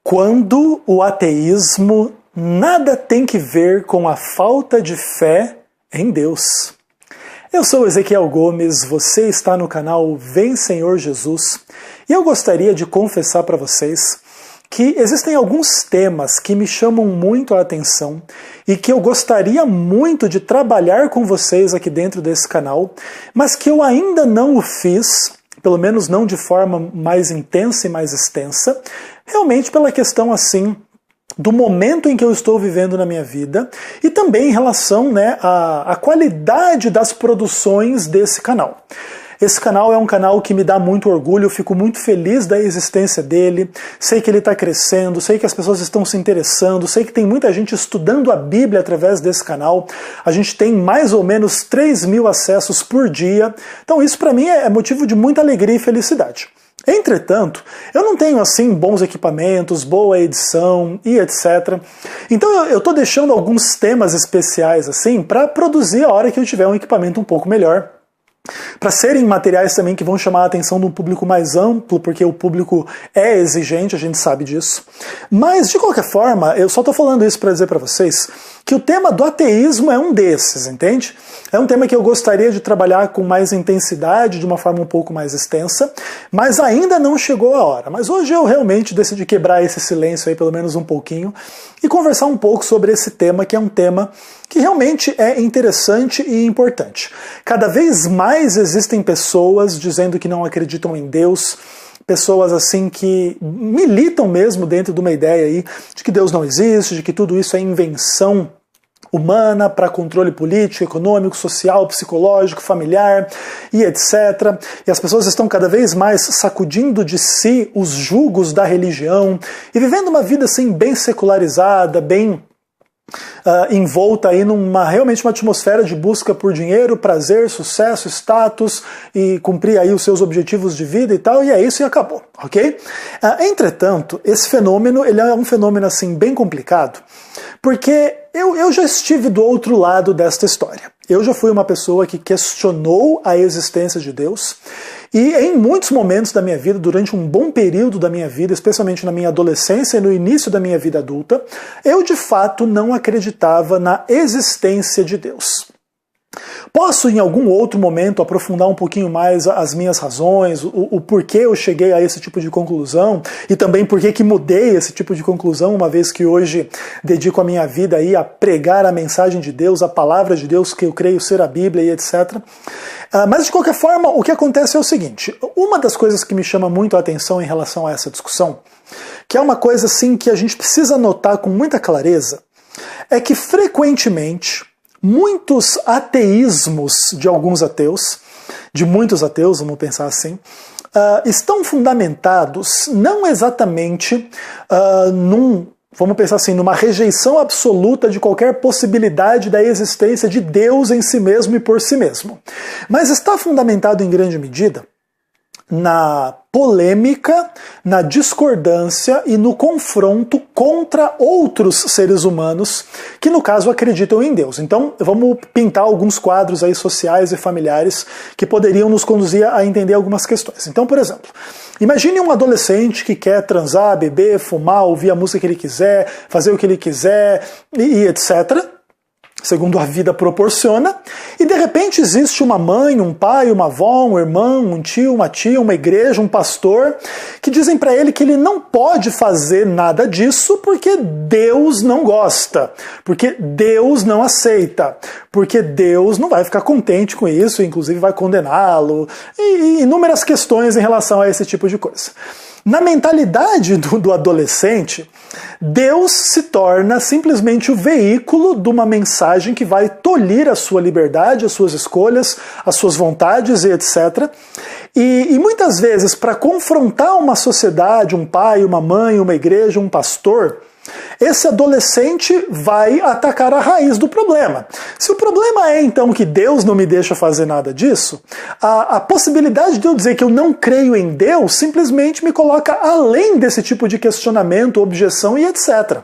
Quando o ateísmo nada tem que ver com a falta de fé em Deus. Eu sou Ezequiel Gomes, você está no canal Vem Senhor Jesus, e eu gostaria de confessar para vocês que existem alguns temas que me chamam muito a atenção e que eu gostaria muito de trabalhar com vocês aqui dentro desse canal, mas que eu ainda não o fiz, pelo menos não de forma mais intensa e mais extensa, realmente pela questão assim do momento em que eu estou vivendo na minha vida e também em relação à qualidade das produções desse canal. Esse canal é um canal que me dá muito orgulho, eu fico muito feliz da existência dele, sei que ele está crescendo, sei que as pessoas estão se interessando, sei que tem muita gente estudando a Bíblia através desse canal, a gente tem mais ou menos 3.000 acessos por dia, então isso para mim é motivo de muita alegria e felicidade. Entretanto, eu não tenho assim bons equipamentos, boa edição e etc. Então eu estou deixando alguns temas especiais assim para produzir a hora que eu tiver um equipamento um pouco melhor, para serem materiais também que vão chamar a atenção de um público mais amplo, porque o público é exigente, a gente sabe disso. Mas, de qualquer forma, eu só estou falando isso para dizer para vocês que o tema do ateísmo é um desses, entende? É um tema que eu gostaria de trabalhar com mais intensidade, de uma forma um pouco mais extensa, mas ainda não chegou a hora. Mas hoje eu realmente decidi quebrar esse silêncio aí, pelo menos um pouquinho, e conversar um pouco sobre esse tema, que é um tema que realmente é interessante e importante. Cada vez mais existem pessoas dizendo que não acreditam em Deus, pessoas assim que militam mesmo dentro de uma ideia aí de que Deus não existe, de que tudo isso é invenção humana para controle político, econômico, social, psicológico, familiar e etc. E as pessoas estão cada vez mais sacudindo de si os jugos da religião e vivendo uma vida assim bem secularizada, bem envolta aí realmente uma atmosfera de busca por dinheiro, prazer, sucesso, status e cumprir aí os seus objetivos de vida e tal, e é isso e acabou, ok? Entretanto, esse fenômeno, ele é um fenômeno assim bem complicado, porque eu já estive do outro lado desta história. Eu já fui uma pessoa que questionou a existência de Deus, e em muitos momentos da minha vida, durante um bom período da minha vida, especialmente na minha adolescência e no início da minha vida adulta, eu de fato não acreditava na existência de Deus. Posso, em algum outro momento, aprofundar um pouquinho mais as minhas razões, o porquê eu cheguei a esse tipo de conclusão, e também porquê que mudei esse tipo de conclusão, uma vez que hoje dedico a minha vida aí a pregar a mensagem de Deus, a palavra de Deus, que eu creio ser a Bíblia e etc. Mas, de qualquer forma, o que acontece é o seguinte, uma das coisas que me chama muito a atenção em relação a essa discussão, que é uma coisa assim que a gente precisa notar com muita clareza, é que frequentemente muitos ateísmos de alguns ateus, de muitos ateus, vamos pensar assim, estão fundamentados não exatamente vamos pensar assim, numa rejeição absoluta de qualquer possibilidade da existência de Deus em si mesmo e por si mesmo, mas está fundamentado em grande medida na polêmica, na discordância e no confronto contra outros seres humanos que, no caso, acreditam em Deus. Então, vamos pintar alguns quadros aí sociais e familiares que poderiam nos conduzir a entender algumas questões. Então, por exemplo, imagine um adolescente que quer transar, beber, fumar, ouvir a música que ele quiser, fazer o que ele quiser e etc., segundo a vida proporciona, e de repente existe uma mãe, um pai, uma avó, um irmão, um tio, uma tia, uma igreja, um pastor, que dizem para ele que ele não pode fazer nada disso porque Deus não gosta, porque Deus não aceita, porque Deus não vai ficar contente com isso, inclusive vai condená-lo, e inúmeras questões em relação a esse tipo de coisa. Na mentalidade do adolescente, Deus se torna simplesmente o veículo de uma mensagem que vai tolir a sua liberdade, as suas escolhas, as suas vontades e etc. E muitas vezes, para confrontar uma sociedade, um pai, uma mãe, uma igreja, um pastor, esse adolescente vai atacar a raiz do problema. Se o problema é então que Deus não me deixa fazer nada disso, a possibilidade de eu dizer que eu não creio em Deus simplesmente me coloca além desse tipo de questionamento, objeção e etc.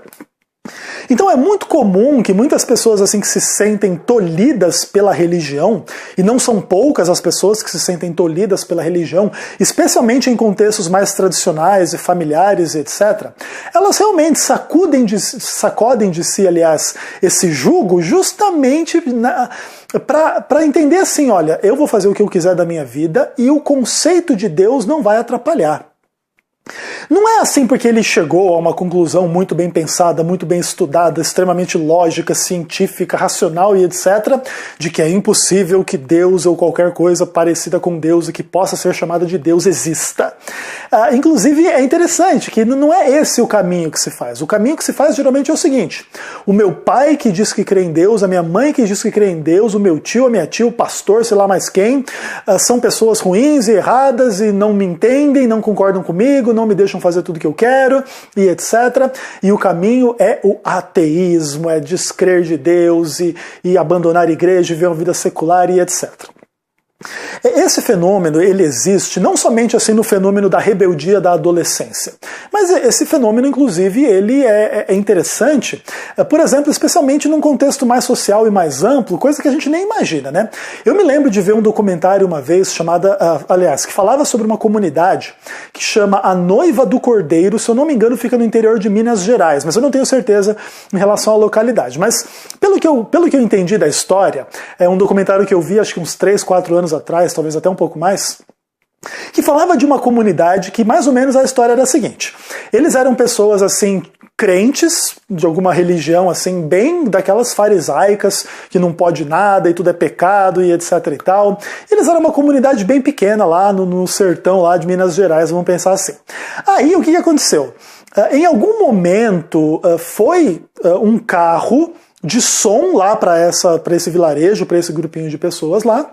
Então é muito comum que muitas pessoas assim que se sentem tolhidas pela religião, e não são poucas as pessoas que se sentem tolhidas pela religião, especialmente em contextos mais tradicionais e familiares, etc., elas realmente sacodem de si, aliás, esse jugo justamente para entender assim, olha, eu vou fazer o que eu quiser da minha vida e o conceito de Deus não vai atrapalhar. Não é assim porque ele chegou a uma conclusão muito bem pensada, muito bem estudada, extremamente lógica, científica, racional e etc., de que é impossível que Deus ou qualquer coisa parecida com Deus e que possa ser chamada de Deus exista. Inclusive é interessante que não é esse o caminho que se faz. O caminho que se faz geralmente é o seguinte: o meu pai que diz que crê em Deus, a minha mãe que diz que crê em Deus, o meu tio, a minha tia, o pastor, sei lá mais quem, são pessoas ruins e erradas e não me entendem, não concordam comigo, não me deixam fazer tudo que eu quero, e etc. E o caminho é o ateísmo, é descrer de Deus e abandonar a igreja, viver uma vida secular e etc. Esse fenômeno, ele existe não somente assim no fenômeno da rebeldia da adolescência, mas esse fenômeno, inclusive, ele é interessante, por exemplo, especialmente num contexto mais social e mais amplo, coisa que a gente nem imagina, né? Eu me lembro de ver um documentário uma vez que falava sobre uma comunidade que chama A Noiva do Cordeiro, se eu não me engano fica no interior de Minas Gerais, mas eu não tenho certeza em relação à localidade. Mas pelo que eu entendi da história, é um documentário que eu vi acho que uns 3, 4 anos atrás, talvez até um pouco mais, que falava de uma comunidade que mais ou menos a história era a seguinte: eles eram pessoas assim crentes de alguma religião assim bem daquelas farisaicas que não pode nada e tudo é pecado e etc e tal. Eles eram uma comunidade bem pequena lá no sertão lá de Minas Gerais, vamos pensar assim. Aí o que aconteceu? Em algum momento foi um carro de som lá para esse vilarejo, para esse grupinho de pessoas lá.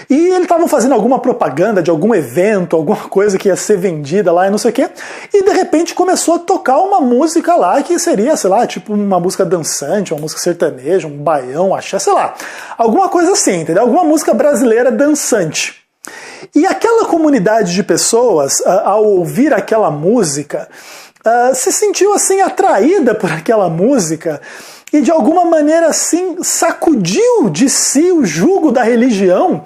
E eles estavam fazendo alguma propaganda de algum evento, alguma coisa que ia ser vendida lá e não sei o quê, e de repente começou a tocar uma música lá que seria, sei lá, tipo uma música dançante, uma música sertaneja, um baião, axé, sei lá, alguma coisa assim, entendeu? Alguma música brasileira dançante. E aquela comunidade de pessoas, ao ouvir aquela música, se sentiu assim atraída por aquela música, e de alguma maneira assim sacudiu de si o jugo da religião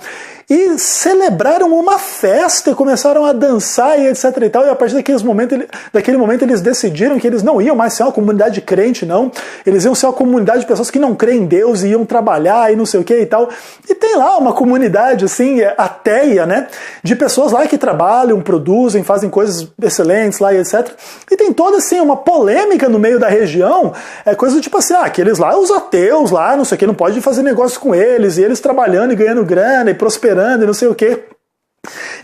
e celebraram uma festa e começaram a dançar e etc e tal, e a partir daquele momento eles decidiram que eles não iam mais ser uma comunidade crente, não, eles iam ser uma comunidade de pessoas que não creem em Deus e iam trabalhar e não sei o que e tal, e tem lá uma comunidade assim, ateia, né, de pessoas lá que trabalham, produzem, fazem coisas excelentes lá e etc, e tem toda assim uma polêmica no meio da região, coisa do tipo assim, aqueles lá, os ateus lá, não sei o que, não pode fazer negócio com eles, e eles trabalhando e ganhando grana e prosperando e não sei o que.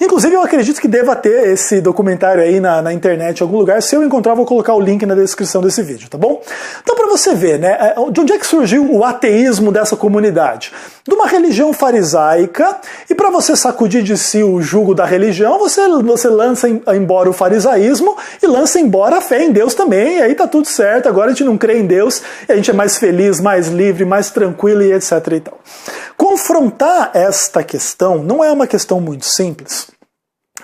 Inclusive eu acredito que deva ter esse documentário aí na internet em algum lugar. Se eu encontrar, vou colocar o link na descrição desse vídeo, tá bom? Então para você ver, né, de onde é que surgiu o ateísmo dessa comunidade? De uma religião farisaica, e para você sacudir de si o jugo da religião, você lança embora o farisaísmo e lança embora a fé em Deus também, e aí tá tudo certo, agora a gente não crê em Deus, e a gente é mais feliz, mais livre, mais tranquilo e etc e tal. Confrontar esta questão não é uma questão muito simples,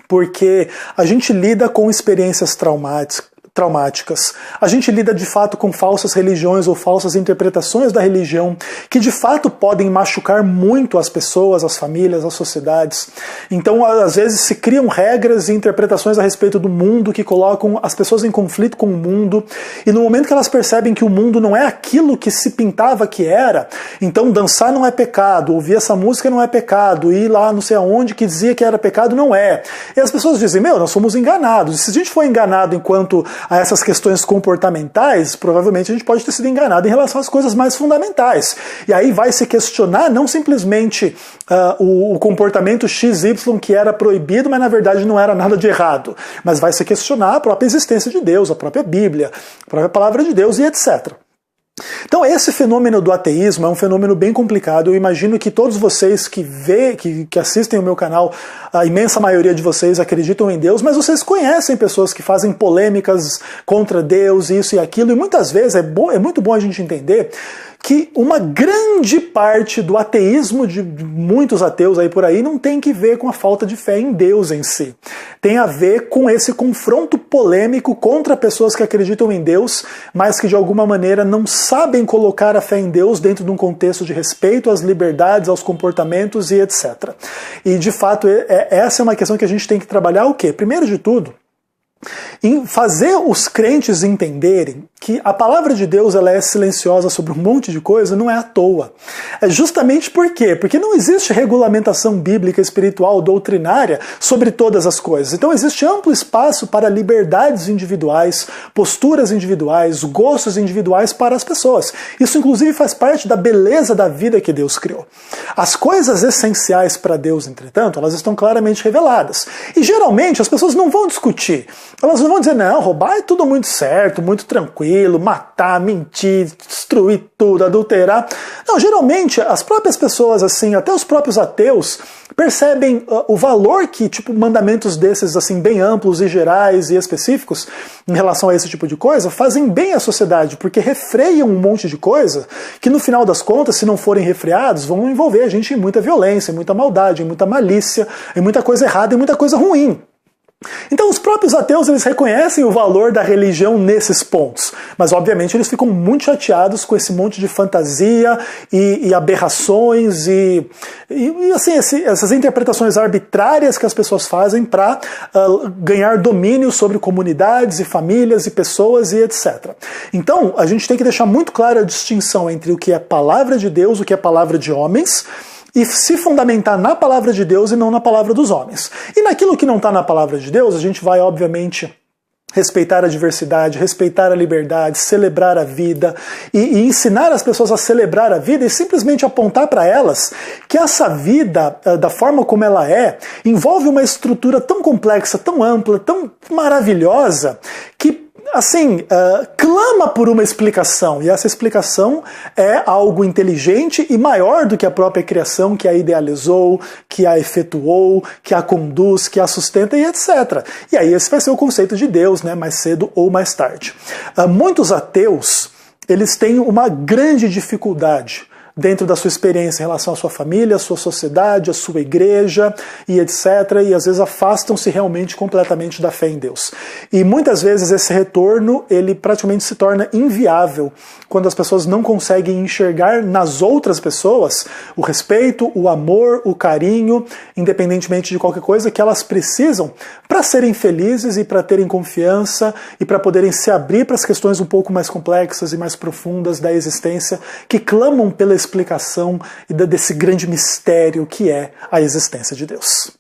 porque a gente lida com experiências traumáticas, a gente lida de fato com falsas religiões ou falsas interpretações da religião que de fato podem machucar muito as pessoas, as famílias, as sociedades. Então às vezes se criam regras e interpretações a respeito do mundo que colocam as pessoas em conflito com o mundo, e no momento que elas percebem que o mundo não é aquilo que se pintava que era, então dançar não é pecado, ouvir essa música não é pecado, ir lá não sei aonde que dizia que era pecado não é. E as pessoas dizem, nós fomos enganados. E se a gente for enganado enquanto a essas questões comportamentais, provavelmente a gente pode ter sido enganado em relação às coisas mais fundamentais. E aí vai se questionar não simplesmente o comportamento XY que era proibido, mas na verdade não era nada de errado, mas vai se questionar a própria existência de Deus, a própria Bíblia, a própria palavra de Deus e etc. Então esse fenômeno do ateísmo é um fenômeno bem complicado. Eu imagino que todos vocês que assistem o meu canal, a imensa maioria de vocês acreditam em Deus, mas vocês conhecem pessoas que fazem polêmicas contra Deus, isso e aquilo, e muitas vezes é muito bom a gente entender que uma grande parte do ateísmo de muitos ateus aí por aí não tem que ver com a falta de fé em Deus em si. Tem a ver com esse confronto polêmico contra pessoas que acreditam em Deus, mas que de alguma maneira não sabem colocar a fé em Deus dentro de um contexto de respeito às liberdades, aos comportamentos e etc. E de fato, essa é uma questão que a gente tem que trabalhar o quê? Primeiro de tudo, em fazer os crentes entenderem que a palavra de Deus ela é silenciosa sobre um monte de coisa não é à toa. É justamente por quê? Porque não existe regulamentação bíblica, espiritual, doutrinária sobre todas as coisas. Então existe amplo espaço para liberdades individuais, posturas individuais, gostos individuais para as pessoas. Isso inclusive faz parte da beleza da vida que Deus criou. As coisas essenciais para Deus, entretanto, elas estão claramente reveladas. E geralmente as pessoas não vão discutir. Elas não vão dizer, não, roubar é tudo muito certo, muito tranquilo, matar, mentir, destruir tudo, adulterar. Não, geralmente as próprias pessoas, assim, até os próprios ateus, percebem o valor que, tipo, mandamentos desses, assim, bem amplos e gerais e específicos em relação a esse tipo de coisa, fazem bem à sociedade, porque refreiam um monte de coisa que, no final das contas, se não forem refreados, vão envolver a gente em muita violência, em muita maldade, em muita malícia, em muita coisa errada, em muita coisa ruim. Então os próprios ateus eles reconhecem o valor da religião nesses pontos, mas obviamente eles ficam muito chateados com esse monte de fantasia e aberrações e assim, essas interpretações arbitrárias que as pessoas fazem para ganhar domínio sobre comunidades e famílias e pessoas e etc. Então a gente tem que deixar muito clara a distinção entre o que é palavra de Deus, o que é palavra de homens, e se fundamentar na palavra de Deus e não na palavra dos homens. E naquilo que não está na palavra de Deus, a gente vai, obviamente, respeitar a diversidade, respeitar a liberdade, celebrar a vida e ensinar as pessoas a celebrar a vida e simplesmente apontar para elas que essa vida, da forma como ela é, envolve uma estrutura tão complexa, tão ampla, tão maravilhosa, que assim, clama por uma explicação, e essa explicação é algo inteligente e maior do que a própria criação que a idealizou, que a efetuou, que a conduz, que a sustenta e etc. E aí esse vai ser o conceito de Deus, né, mais cedo ou mais tarde. Muitos ateus, eles têm uma grande dificuldade dentro da sua experiência em relação à sua família, à sua sociedade, à sua igreja e etc. E às vezes afastam-se realmente completamente da fé em Deus. E muitas vezes esse retorno, ele praticamente se torna inviável quando as pessoas não conseguem enxergar nas outras pessoas o respeito, o amor, o carinho, independentemente de qualquer coisa que elas precisam para serem felizes e para terem confiança e para poderem se abrir para as questões um pouco mais complexas e mais profundas da existência que clamam pela explicação e desse grande mistério que é a existência de Deus.